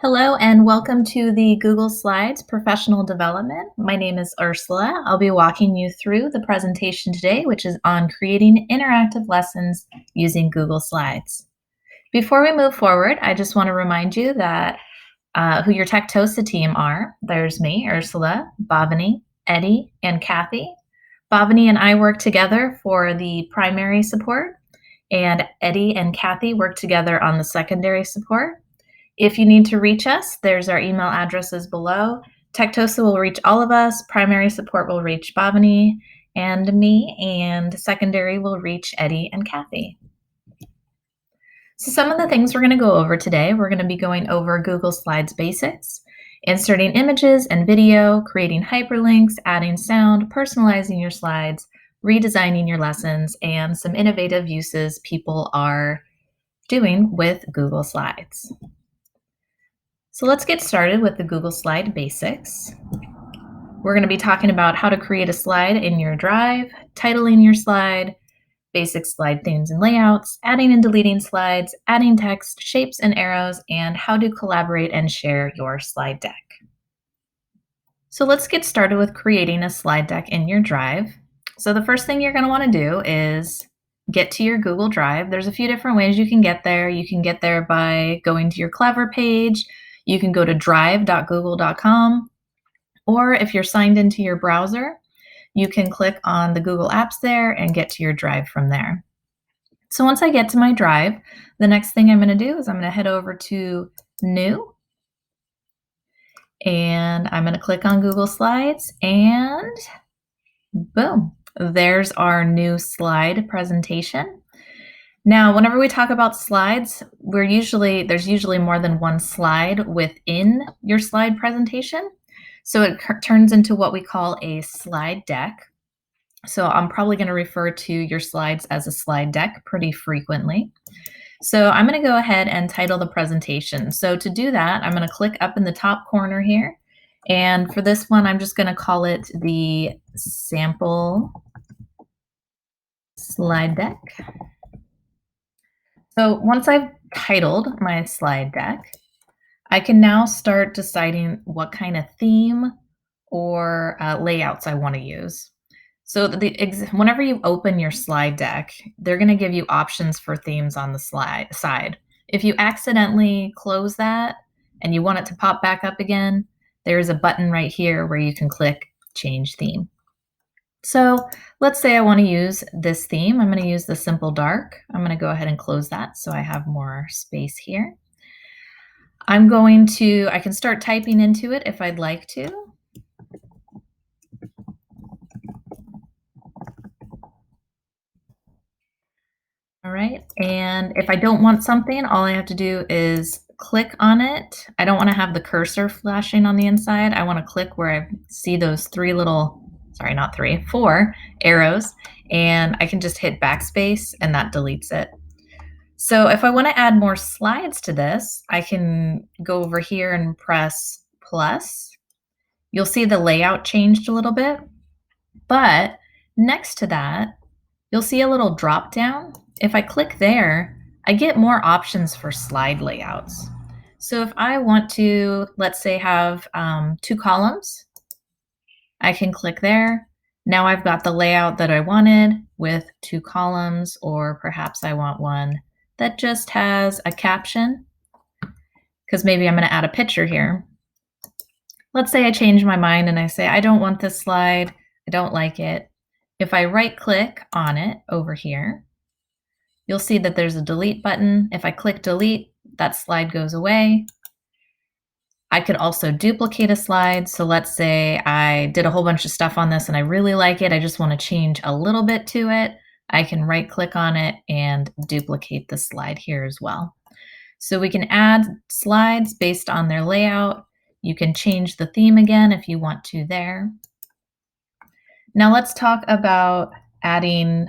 Hello and welcome to the Google Slides Professional Development. My name is Ursula. I'll be walking you through the presentation today, which is on creating interactive lessons using Google Slides. Before we move forward, I just want to remind you that who your Tectosa team are. There's me, Ursula, Bhavani, Eddie, and Kathy. Bhavani and I work together for the primary support, and Eddie and Kathy work together on the secondary support. If you need to reach us, there's our email addresses below. Tectosa will reach all of us, primary support will reach Bhavani and me, and secondary will reach Eddie and Kathy. So some of the things we're going to go over today, we're going to be going over Google Slides basics, inserting images and video, creating hyperlinks, adding sound, personalizing your slides, redesigning your lessons, and some innovative uses people are doing with Google Slides. So let's get started with the Google Slide basics. We're going to be talking about how to create a slide in your Drive, titling your slide, basic slide themes and layouts, adding and deleting slides, adding text, shapes and arrows, and how to collaborate and share your slide deck. So let's get started with creating a slide deck in your Drive. So the first thing you're going to want to do is get to your Google Drive. There's a few different ways you can get there. You can get there by going to your Clever page. You can go to drive.google.com, or if you're signed into your browser, you can click on the Google Apps there and get to your Drive from there. So once I get to my Drive, the next thing I'm going to do is I'm going to head over to New, and I'm going to click on Google Slides, and boom, there's our new slide presentation. Now, whenever we talk about slides, there's usually more than one slide within your slide presentation. So it turns into what we call a slide deck. So I'm probably going to refer to your slides as a slide deck pretty frequently. So I'm going to go ahead and title the presentation. So to do that, I'm going to click up in the top corner here. And for this one, I'm just going to call it the sample slide deck. So once I've titled my slide deck, I can now start deciding what kind of theme or layouts I want to use. So whenever you open your slide deck, they're going to give you options for themes on the side. If you accidentally close that and you want it to pop back up again, there's a button right here where you can click Change Theme. So let's say I want to use this theme. I'm going to use the Simple Dark. I'm going to go ahead and close that so I have more space here. I can start typing into it if I'd like to. All right, and if I don't want something, all I have to do is click on it. I don't want to have the cursor flashing on the inside. I want to click where I see those four arrows, and I can just hit backspace and that deletes it. So if I want to add more slides to this, I can go over here and press plus. You'll see the layout changed a little bit, but next to that, you'll see a little drop down. If I click there, I get more options for slide layouts. So if I want to, let's say, have 2 columns, I can click there. Now I've got the layout that I wanted with 2 columns, or perhaps I want one that just has a caption, because maybe I'm going to add a picture here. Let's say I change my mind and I say, I don't want this slide. I don't like it. If I right click on it over here, you'll see that there's a delete button. If I click delete, that slide goes away. I could also duplicate a slide. So let's say I did a whole bunch of stuff on this and I really like it. I just want to change a little bit to it. I can right click on it and duplicate the slide here as well. So we can add slides based on their layout. You can change the theme again if you want to there. Now let's talk about adding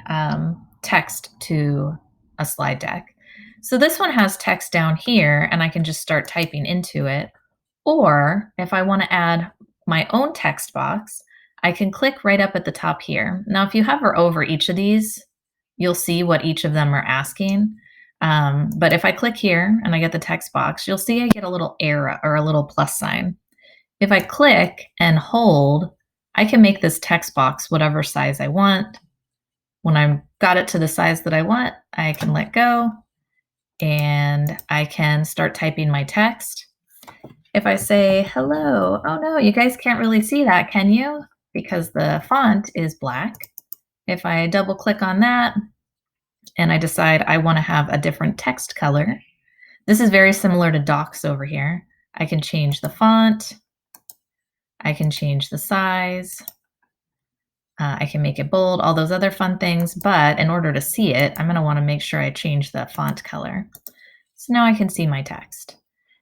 text to a slide deck. So this one has text down here and I can just start typing into it. Or if I want to add my own text box, I can click right up at the top here. Now, if you hover over each of these, you'll see what each of them are asking. But if I click here and I get the text box, you'll see I get a little arrow or a little plus sign. If I click and hold, I can make this text box whatever size I want. When I've got it to the size that I want, I can let go and I can start typing my text. If I say hello, oh no, you guys can't really see that, can you? Because the font is black. If I double click on that and I decide I want to have a different text color, this is very similar to Docs over here. I can change the font. I can change the size. I can make it bold, all those other fun things. But in order to see it, I'm going to want to make sure I change the font color. So now I can see my text.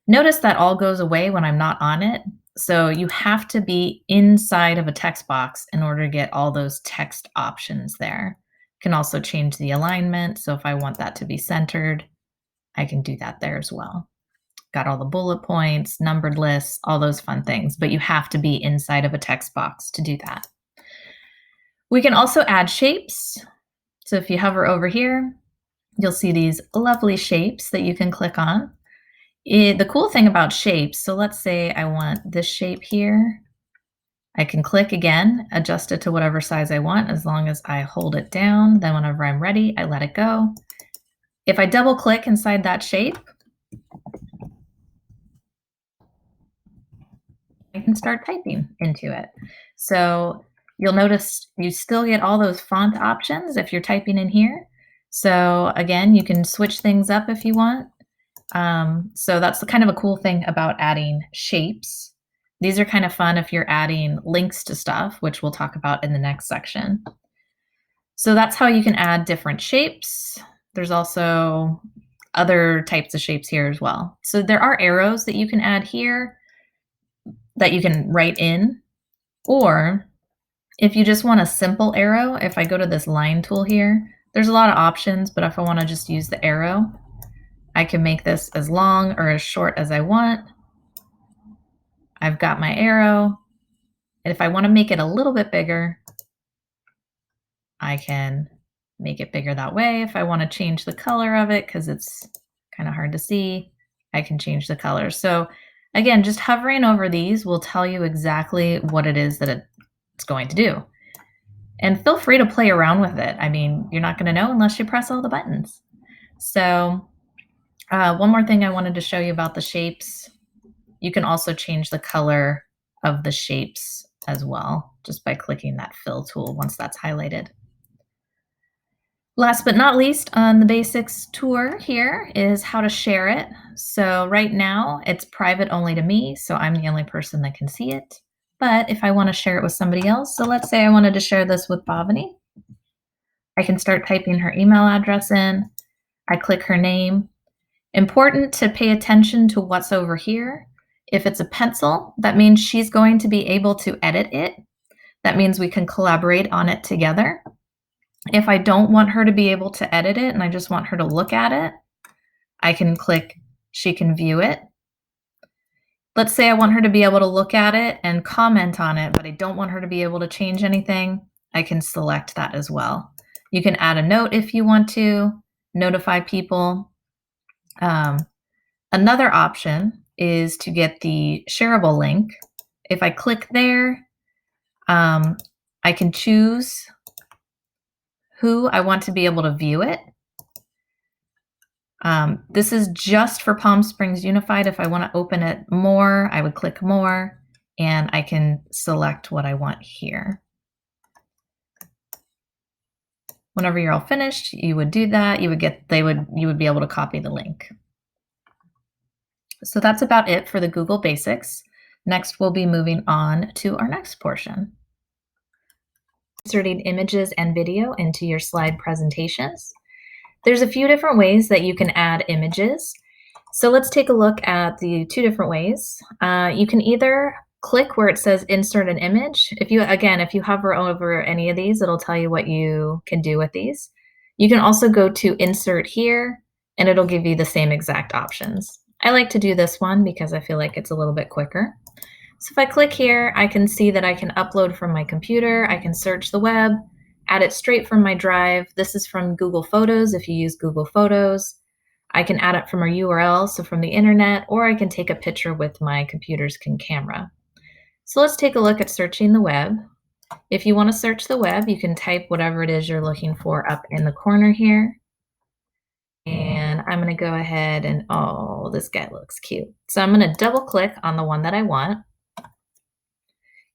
Notice that all goes away when I'm not on it. So you have to be inside of a text box in order to get all those text options there. You can also change the alignment. So if I want that to be centered, I can do that there as well. Got all the bullet points, numbered lists, all those fun things, but you have to be inside of a text box to do that. We can also add shapes. So if you hover over here, you'll see these lovely shapes that you can click on. The cool thing about shapes, so let's say I want this shape here. I can click again, adjust it to whatever size I want as long as I hold it down. Then whenever I'm ready, I let it go. If I double click inside that shape, I can start typing into it. So you'll notice you still get all those font options if you're typing in here. So again, you can switch things up if you want. So that's kind of a cool thing about adding shapes. These are kind of fun if you're adding links to stuff, which we'll talk about in the next section. So that's how you can add different shapes. There's also other types of shapes here as well. So there are arrows that you can add here that you can write in, or if you just want a simple arrow, if I go to this line tool here, there's a lot of options, but if I want to just use the arrow, I can make this as long or as short as I want. I've got my arrow, and if I want to make it a little bit bigger, I can make it bigger that way. If I want to change the color of it, because it's kind of hard to see, I can change the color. So again, just hovering over these will tell you exactly what it is that it's going to do. And feel free to play around with it. I mean, you're not going to know unless you press all the buttons. So one more thing I wanted to show you about the shapes. You can also change the color of the shapes as well, just by clicking that fill tool once that's highlighted. Last but not least on the basics tour here is how to share it. So right now it's private only to me, so I'm the only person that can see it. But if I want to share it with somebody else, so let's say I wanted to share this with Bhavani, I can start typing her email address in. I click her name. Important to pay attention to what's over here. If it's a pencil, that means she's going to be able to edit it. That means we can collaborate on it together. If I don't want her to be able to edit it and I just want her to look at it, I can click, she can view it. Let's say I want her to be able to look at it and comment on it, but I don't want her to be able to change anything. I can select that as well. You can add a note if you want to, notify people. Another option is to get the shareable link. If I click there, I can choose who I want to be able to view it. This is just for Palm Springs Unified. If I want to open it more, I would click more and I can select what I want here. Whenever you're all finished, you would do that. You would be able to copy the link. So that's about it for the Google Basics. Next, we'll be moving on to our next portion. Inserting images and video into your slide presentations. There's a few different ways that you can add images. So let's take a look at the two different ways. You can either click where it says insert an image. If you hover over any of these, it'll tell you what you can do with these. You can also go to insert here and it'll give you the same exact options. I like to do this one because I feel like it's a little bit quicker. So if I click here, I can see that I can upload from my computer. I can search the web, add it straight from my drive. This is from Google Photos if you use Google Photos. I can add it from a URL, so from the internet, or I can take a picture with my computer's camera. So let's take a look at searching the web. If you want to search the web, you can type whatever it is you're looking for up in the corner here. And I'm going to go ahead and, oh, this guy looks cute. So I'm going to double click on the one that I want.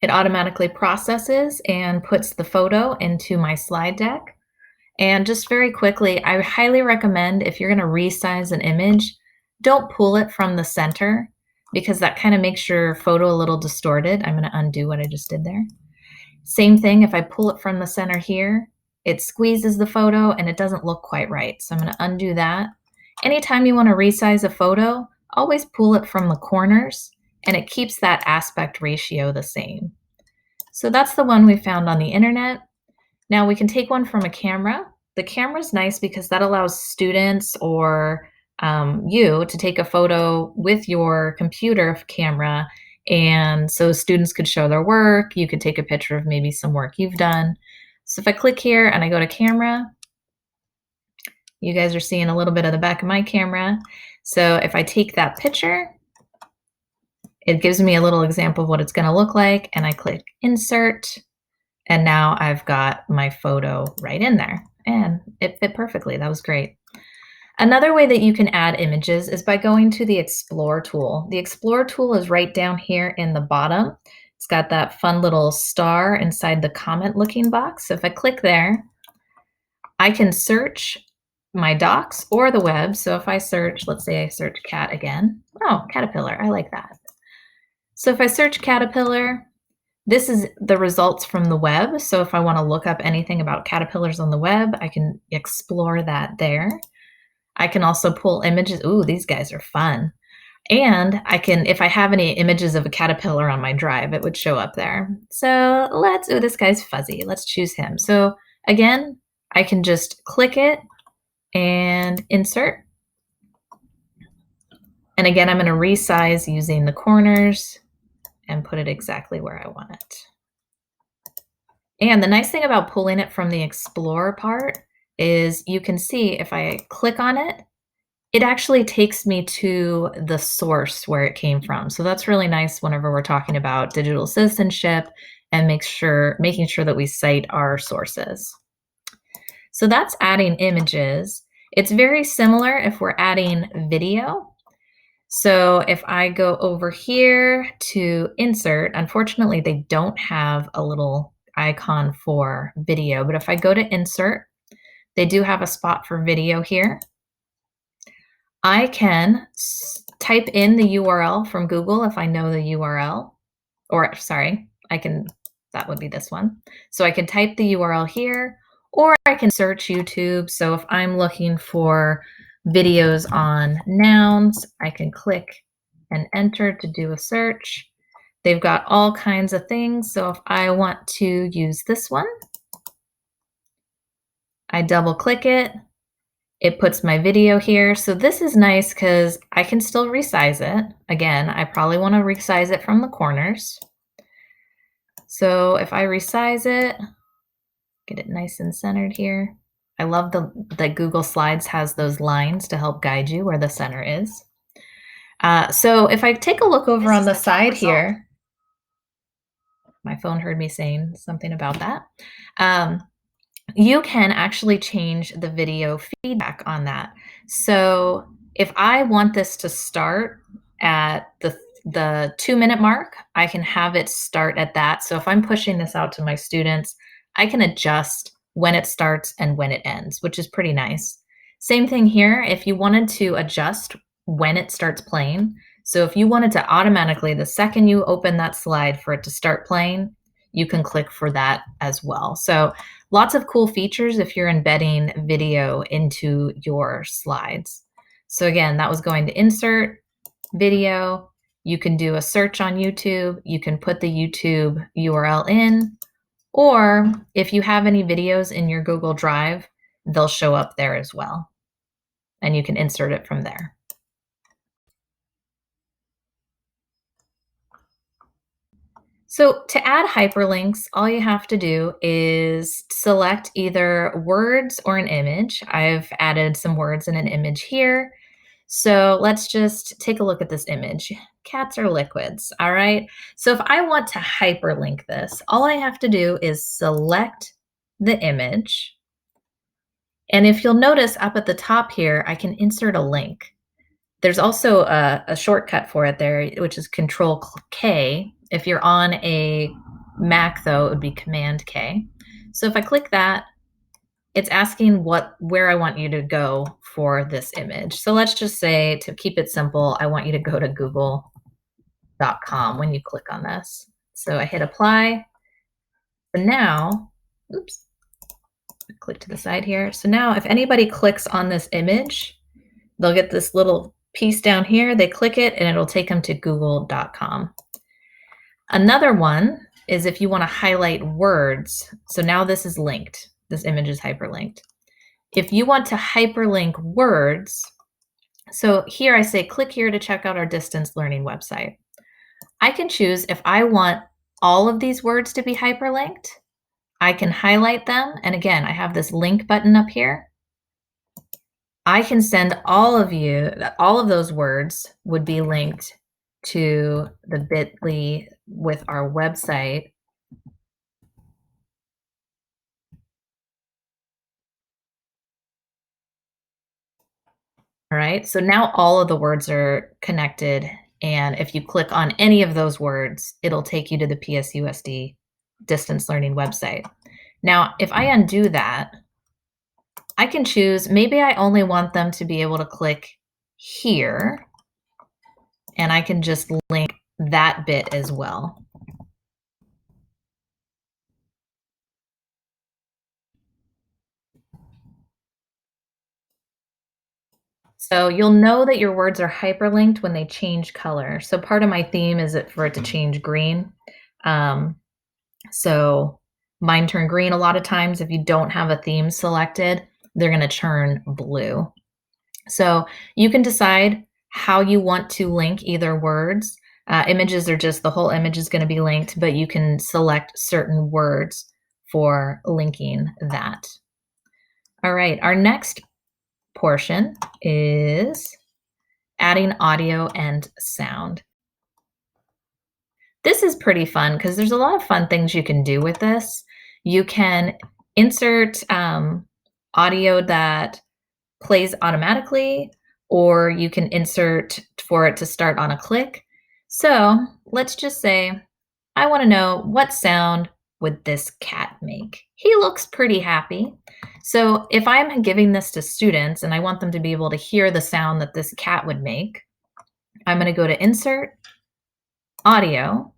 It automatically processes and puts the photo into my slide deck. And just very quickly, I highly recommend if you're going to resize an image, don't pull it from the center because that kind of makes your photo a little distorted. I'm going to undo what I just did there. Same thing, if I pull it from the center here, it squeezes the photo and it doesn't look quite right. So I'm going to undo that. Anytime you want to resize a photo, always pull it from the corners and it keeps that aspect ratio the same. So that's the one we found on the internet. Now we can take one from a camera. The camera is nice because that allows students or you to take a photo with your computer camera, and so students could show their work. You could take a picture of maybe some work you've done. So if I click here and I go to camera, you guys are seeing a little bit of the back of my camera. So if I take that picture, it gives me a little example of what it's going to look like, and I click insert. And now I've got my photo right in there and it fit perfectly. That was great. Another way that you can add images is by going to the Explore tool. The Explore tool is right down here in the bottom. It's got that fun little star inside the comment looking box. So if I click there, I can search my docs or the web. So if I search, let's say I search cat again. Oh, caterpillar, I like that. So if I search caterpillar, this is the results from the web. So if I want to look up anything about caterpillars on the web, I can explore that there. I can also pull images. Ooh, these guys are fun. And I can, if I have any images of a caterpillar on my drive, it would show up there. So ooh, this guy's fuzzy. Let's choose him. So again, I can just click it and insert. And again, I'm going to resize using the corners and put it exactly where I want it. And the nice thing about pulling it from the Explore part is you can see if I click on it, it actually takes me to the source where it came from. So that's really nice whenever we're talking about digital citizenship and making sure that we cite our sources. So that's adding images. It's very similar if we're adding video. So if I go over here to insert, unfortunately, they don't have a little icon for video, but if I go to insert, they do have a spot for video here. I can type in the URL from Google if I know the URL, or sorry, that would be this one. So I can type the URL here, or I can search YouTube. So if I'm looking for videos on nouns, I can click and enter to do a search. They've got all kinds of things. So if I want to use this one, I double click it. It puts my video here. So this is nice because I can still resize it. Again, I probably want to resize it from the corners. So if I resize it, get it nice and centered here. I love that Google Slides has those lines to help guide you where the center is. So if I take a look over on the side here, my phone heard me saying something about that. You can actually change the video feedback on that. So if I want this to start at the 2-minute mark, I can have it start at that. So if I'm pushing this out to my students, I can adjust when it starts and when it ends, which is pretty nice. Same thing here, if you wanted to adjust when it starts playing. So if you wanted to automatically, the second you open that slide for it to start playing, you can click for that as well. So lots of cool features if you're embedding video into your slides. So again, that was going to insert video. You can do a search on YouTube. You can put the YouTube URL in, or if you have any videos in your Google Drive, they'll show up there as well. And you can insert it from there. So to add hyperlinks, all you have to do is select either words or an image. I've added some words and an image here. So let's just take a look at this image. Cats are liquids, all right? So if I want to hyperlink this, all I have to do is select the image. And if you'll notice up at the top here, I can insert a link. There's also a shortcut for it there, which is Control K. If you're on a Mac, though, it would be Command K. So if I click that, it's asking where I want you to go for this image. So let's just say, to keep it simple, I want you to go to google.com when you click on this. So I hit apply. So now, oops, click to the side here. So now if anybody clicks on this image, they'll get this little piece down here. They click it and it'll take them to google.com. Another one is if you want to highlight words. So now this is linked. This image is hyperlinked. If you want to hyperlink words, so here I say, click here to check out our distance learning website. I can choose if I want all of these words to be hyperlinked. I can highlight them. And again, I have this link button up here. I can send all of those words would be linked to the bit.ly with our website. All right, so now all of the words are connected, and if you click on any of those words, it'll take you to the PSUSD distance learning website. Now, if I undo that, I can choose, maybe I only want them to be able to click here, and I can just link that bit as well. So you'll know that your words are hyperlinked when they change color. So part of my theme is for it to change green. So mine turn green a lot of times. If you don't have a theme selected, they're going to turn blue. So you can decide how you want to link either words. Images are just, the whole image is going to be linked, but you can select certain words for linking that. All right, our next portion is adding audio and sound. This is pretty fun because there's a lot of fun things you can do with this. You can insert audio that plays automatically, or you can insert for it to start on a click. So let's just say I want to know, what sound would this cat make? He looks pretty happy. So if I'm giving this to students and I want them to be able to hear the sound that this cat would make, I'm going to go to Insert, Audio,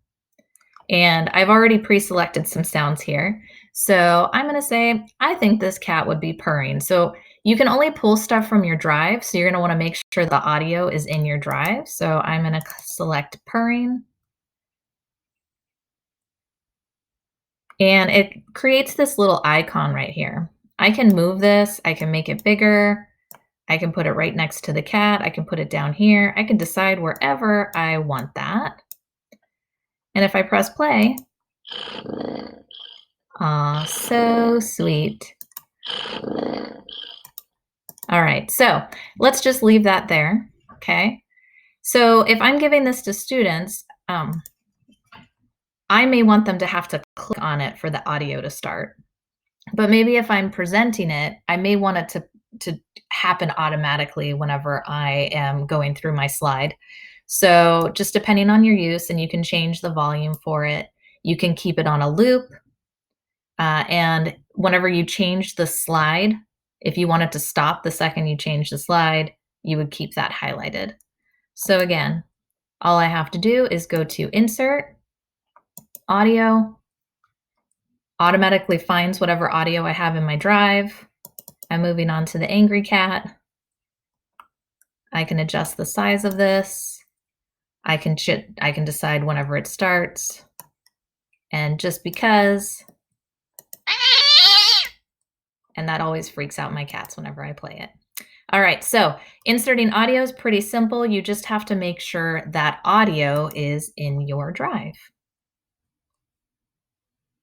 and I've already pre-selected some sounds here. So I'm going to say, I think this cat would be purring. So you can only pull stuff from your drive. So you're going to want to make sure the audio is in your drive. So I'm going to select purring. And it creates this little icon right here. I can move this. I can make it bigger. I can put it right next to the cat. I can put it down here. I can decide wherever I want that. And if I press play, aw, so sweet. All right, so let's just leave that there, okay? So if I'm giving this to students, I may want them to have to click on it for the audio to start. But maybe if I'm presenting it, I may want it to happen automatically whenever I am going through my slide. So just depending on your use, and you can change the volume for it. You can keep it on a loop. And whenever you change the slide, if you want it to stop the second you change the slide, you would keep that highlighted. So again, all I have to do is go to Insert, Audio, automatically finds whatever audio I have in my drive. I'm moving on to the angry cat. I can adjust the size of this. I can decide whenever it starts. And just because, and that always freaks out my cats whenever I play it. All right, so inserting audio is pretty simple. You just have to make sure that audio is in your drive.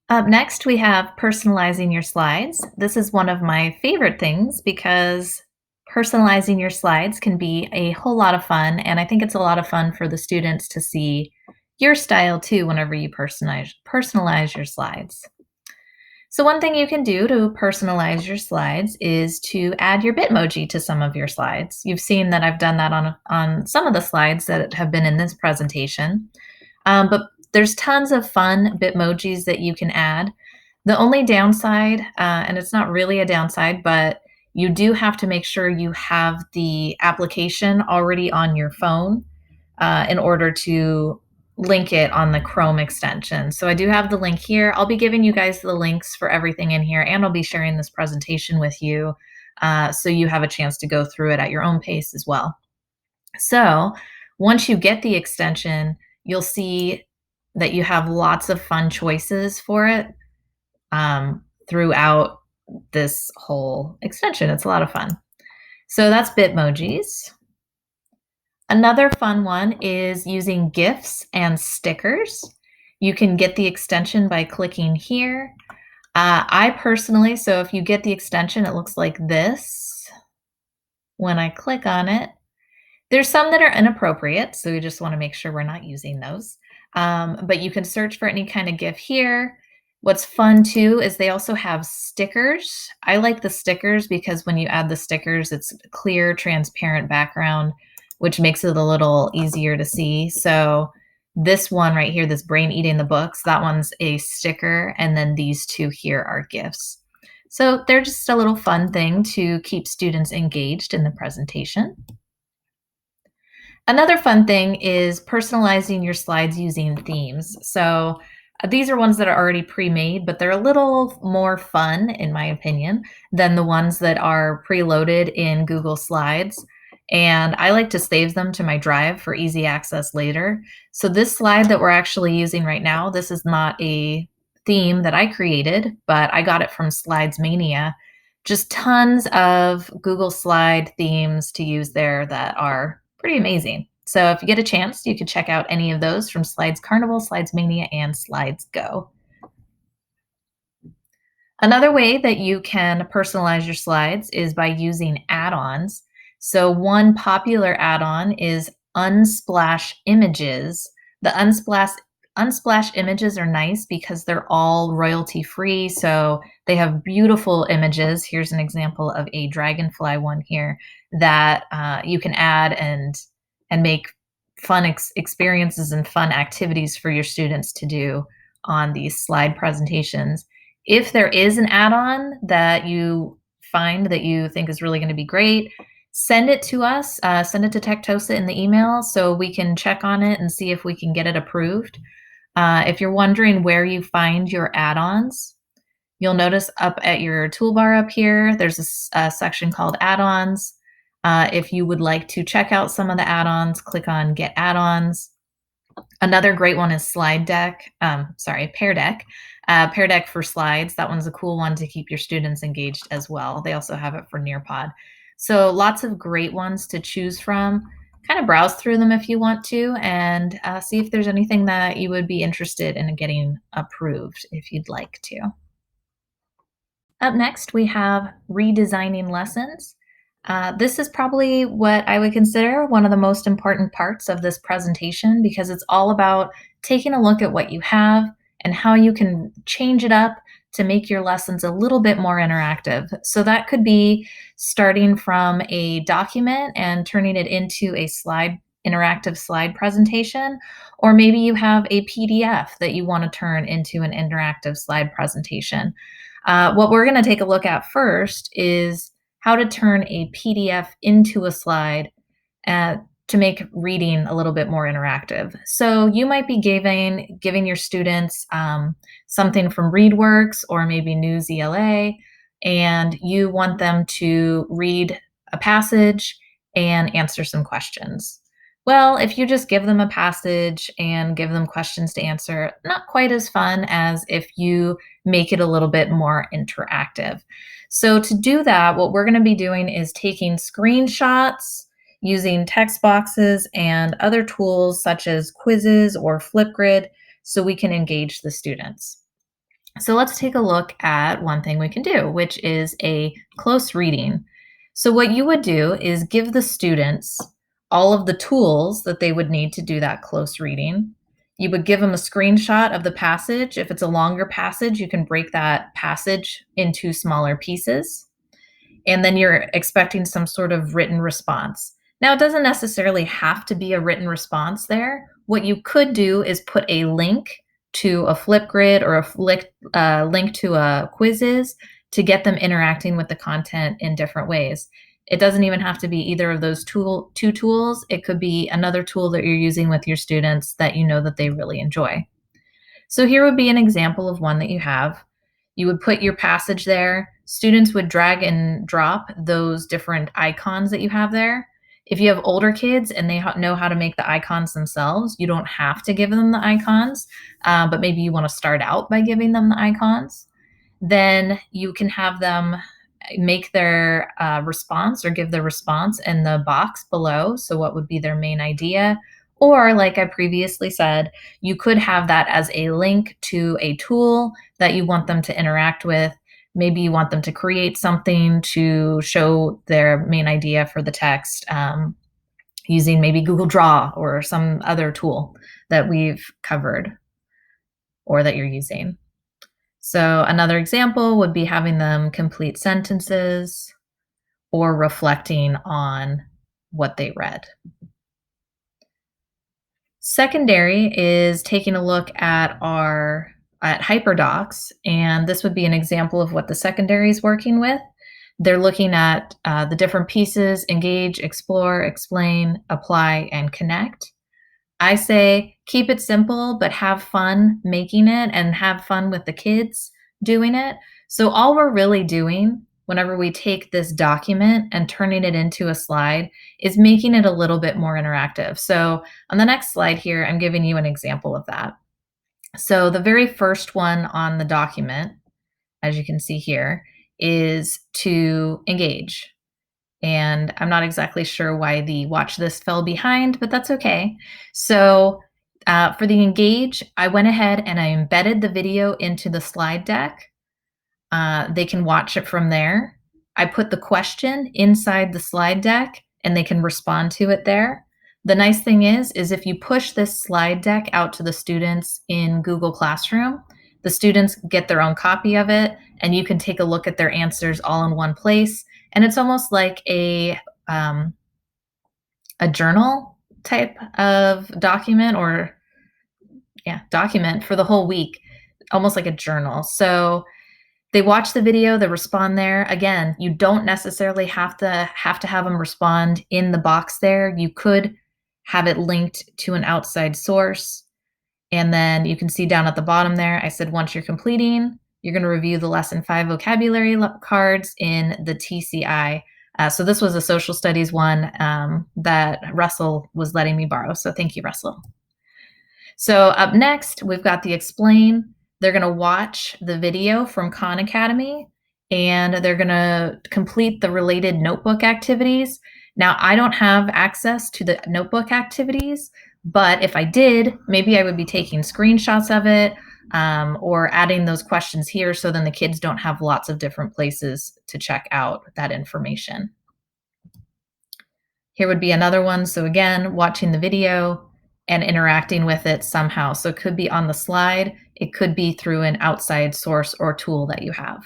Up next, we have personalizing your slides. This is one of my favorite things because personalizing your slides can be a whole lot of fun, and I think it's a lot of fun for the students to see your style too whenever you personalize your slides. So one thing you can do to personalize your slides is to add your Bitmoji to some of your slides. You've seen that I've done that on some of the slides that have been in this presentation. But there's tons of fun Bitmojis that you can add. The only downside, and it's not really a downside, but you do have to make sure you have the application already on your phone in order to link it on the Chrome extension. So I do have the link here. I'll be giving you guys the links for everything in here, and I'll be sharing this presentation with you so you have a chance to go through it at your own pace as well. So once you get the extension, you'll see that you have lots of fun choices for it throughout this whole extension. It's a lot of fun. So that's Bitmojis. Another fun one is using GIFs and stickers. You can get the extension by clicking here. I personally, so if you get the extension, it looks like this. When I click on it, there's some that are inappropriate, so we just want to make sure we're not using those. But you can search for any kind of GIF here. What's fun too is they also have stickers. I like the stickers because when you add the stickers, it's a clear, transparent background, which makes it a little easier to see. So this one right here, this brain eating the books, that one's a sticker, and then these two here are GIFs. So they're just a little fun thing to keep students engaged in the presentation. Another fun thing is personalizing your slides using themes. So these are ones that are already pre-made, but they're a little more fun, in my opinion, than the ones that are preloaded in Google Slides. And I like to save them to my drive for easy access later. So this slide that we're actually using right now, this is not a theme that I created, but I got it from Slides Mania. Just tons of Google Slide themes to use there that are pretty amazing. So if you get a chance, you can check out any of those from Slides Carnival, Slides Mania, and Slides Go. Another way that you can personalize your slides is by using add-ons. So one popular add-on is Unsplash Images. The Unsplash images are nice because they're all royalty free, so they have beautiful images. Here's an example of a dragonfly one here that you can add and make fun experiences and fun activities for your students to do on these slide presentations. If there is an add-on that you find that you think is really going to be great, send it to us. Send it to Tectosa in the email so we can check on it and see if we can get it approved. If you're wondering where you find your add-ons, you'll notice up at your toolbar up here, there's a section called add-ons. If you would like to check out some of the add-ons, click on Get Add-ons. Another great one is Pear Deck. Pear Deck for slides. That one's a cool one to keep your students engaged as well. They also have it for Nearpod. So lots of great ones to choose from. Kind of browse through them if you want to and see if there's anything that you would be interested in getting approved if you'd like to. Up next, we have redesigning lessons. This is probably what I would consider one of the most important parts of this presentation because it's all about taking a look at what you have and how you can change it up to make your lessons a little bit more interactive. So that could be starting from a document and turning it into a interactive slide presentation, or maybe you have a PDF that you want to turn into an interactive slide presentation. What we're going to take a look at first is how to turn a PDF into a slide to make reading a little bit more interactive. So you might be giving your students something from ReadWorks or maybe News ELA, and you want them to read a passage and answer some questions. Well, if you just give them a passage and give them questions to answer, not quite as fun as if you make it a little bit more interactive. So to do that, what we're going to be doing is taking screenshots, using text boxes and other tools such as quizzes or Flipgrid so we can engage the students. So let's take a look at one thing we can do, which is a close reading. So what you would do is give the students all of the tools that they would need to do that close reading. You would give them a screenshot of the passage. If it's a longer passage, you can break that passage into smaller pieces. And then you're expecting some sort of written response. Now, it doesn't necessarily have to be a written response there. What you could do is put a link to a Flipgrid or link to a quizzes to get them interacting with the content in different ways. It doesn't even have to be either of those two tools. It could be another tool that you're using with your students that you know that they really enjoy. So here would be an example of one that you have. You would put your passage there. Students would drag and drop those different icons that you have there. If you have older kids and they know how to make the icons themselves, you don't have to give them the icons, but maybe you want to start out by giving them the icons. Then you can have them make their response or give their response in the box below. So, what would be their main idea? Or, like I previously said, you could have that as a link to a tool that you want them to interact with. Maybe you want them to create something to show their main idea for the text using maybe Google Draw or some other tool that we've covered or that you're using. So, another example would be having them complete sentences or reflecting on what they read. Secondary is taking a look at HyperDocs, and this would be an example of what the secondary is working with. They're looking at the different pieces: engage, explore, explain, apply, and connect. I say keep it simple, but have fun making it and have fun with the kids doing it. So all we're really doing whenever we take this document and turning it into a slide is making it a little bit more interactive. So on the next slide here, I'm giving you an example of that. So the very first one on the document, as you can see here, is to engage. And I'm not exactly sure why the watch this fell behind, but that's okay. So for the engage, I went ahead and I embedded the video into the slide deck. They can watch it from there. I put the question inside the slide deck and they can respond to it there. The nice thing is if you push this slide deck out to the students in Google Classroom, the students get their own copy of it and you can take a look at their answers all in one place. And it's almost like a journal type of document document for the whole week, almost like a journal. So they watch the video, they respond there. Again, you don't necessarily have to have them respond in the box there. You could have it linked to an outside source. And then you can see down at the bottom there, I said once you're completing, you're going to review the lesson 5 vocabulary cards in the TCI. So this was a social studies one that Russell was letting me borrow. So thank you, Russell. So up next, we've got the explain. They're going to watch the video from Khan Academy and they're going to complete the related notebook activities. Now, I don't have access to the notebook activities, but if I did, maybe I would be taking screenshots of it or adding those questions here so then the kids don't have lots of different places to check out that information. Here would be another one. So again, watching the video and interacting with it somehow. So it could be on the slide, it could be through an outside source or tool that you have.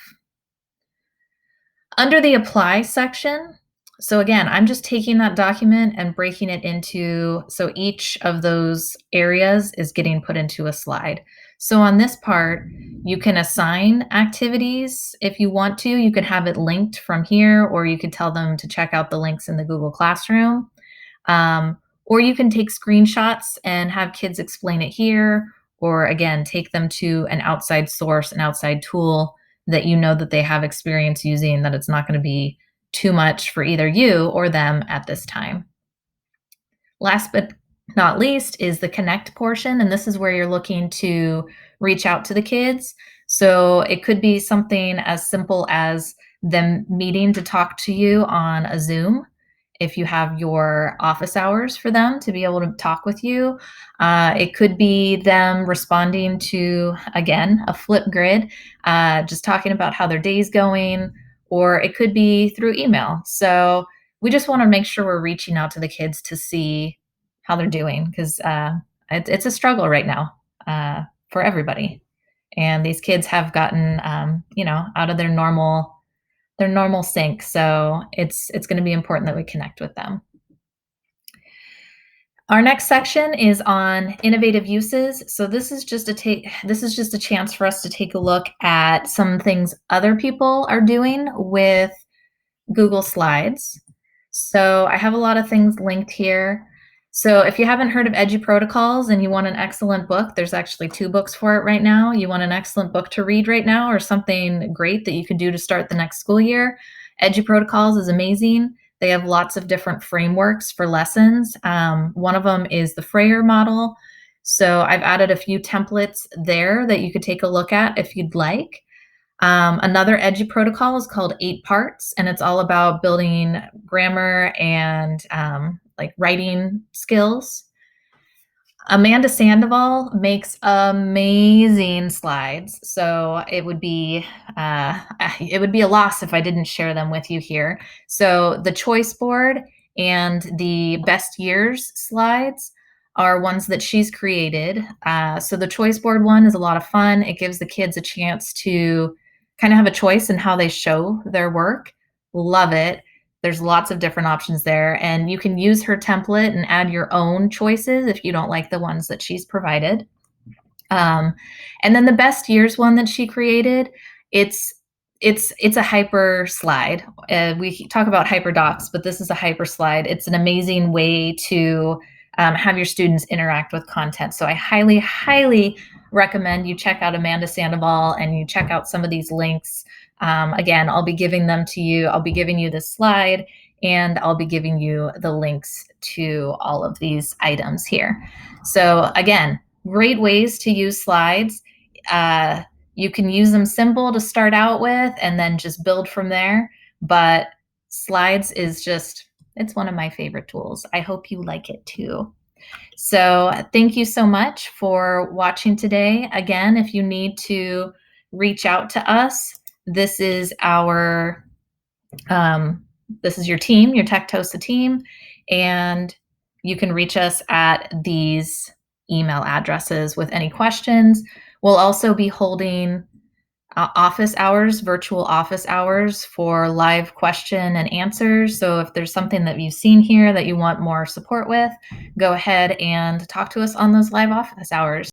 Under the apply section, so again, I'm just taking that document and breaking it into, so each of those areas is getting put into a slide. So on this part, you can assign activities if you want to. You could have it linked from here, or you could tell them to check out the links in the Google Classroom. Or you can take screenshots and have kids explain it here, or again, take them to an outside source, an outside tool that you know that they have experience using, that it's not going to be too much for either you or them at this time. Last but not least is the connect portion, and this is where you're looking to reach out to the kids. So it could be something as simple as them meeting to talk to you on a Zoom. If you have your office hours for them to be able to talk with you, it could be them responding to, again, a Flipgrid, just talking about how their day's going, or it could be through email. So we just want to make sure we're reaching out to the kids to see how they're doing because it's a struggle right now for everybody. And these kids have gotten, out of their normal sync. So it's going to be important that we connect with them. Our next section is on innovative uses. So this is just a chance for us to take a look at some things other people are doing with Google Slides. So I have a lot of things linked here. So if you haven't heard of EduProtocols and you want an excellent book, there's actually 2 books for it right now. You want an excellent book to read right now or something great that you could do to start the next school year. EduProtocols is amazing. They have lots of different frameworks for lessons. One of them is the Frayer model. So I've added a few templates there that you could take a look at if you'd like. Another EduProtocol is called 8 Parts, and it's all about building grammar and like writing skills. Amanda Sandoval makes amazing slides, so it would be a loss if I didn't share them with you here. So the choice board and the best years slides are ones that she's created. So the choice board one is a lot of fun. It gives the kids a chance to kind of have a choice in how they show their work. Love it. There's lots of different options there, and you can use her template and add your own choices if you don't like the ones that she's provided. And then the best years one that she created, it's a hyper slide. We talk about hyperdocs, but this is a hyper slide. It's an amazing way to have your students interact with content. So I highly, highly recommend you check out Amanda Sandoval and you check out some of these links. Again, I'll be giving them to you. I'll be giving you this slide and I'll be giving you the links to all of these items here. So again, great ways to use slides. You can use them simple to start out with and then just build from there. But slides is it's one of my favorite tools. I hope you like it too. So thank you so much for watching today. Again, if you need to reach out to us, this is your team, your Tectosa team, and you can reach us at these email addresses with any questions. We'll also be holding office hours, virtual office hours for live question and answers. So if there's something that you've seen here that you want more support with, go ahead and talk to us on those live office hours.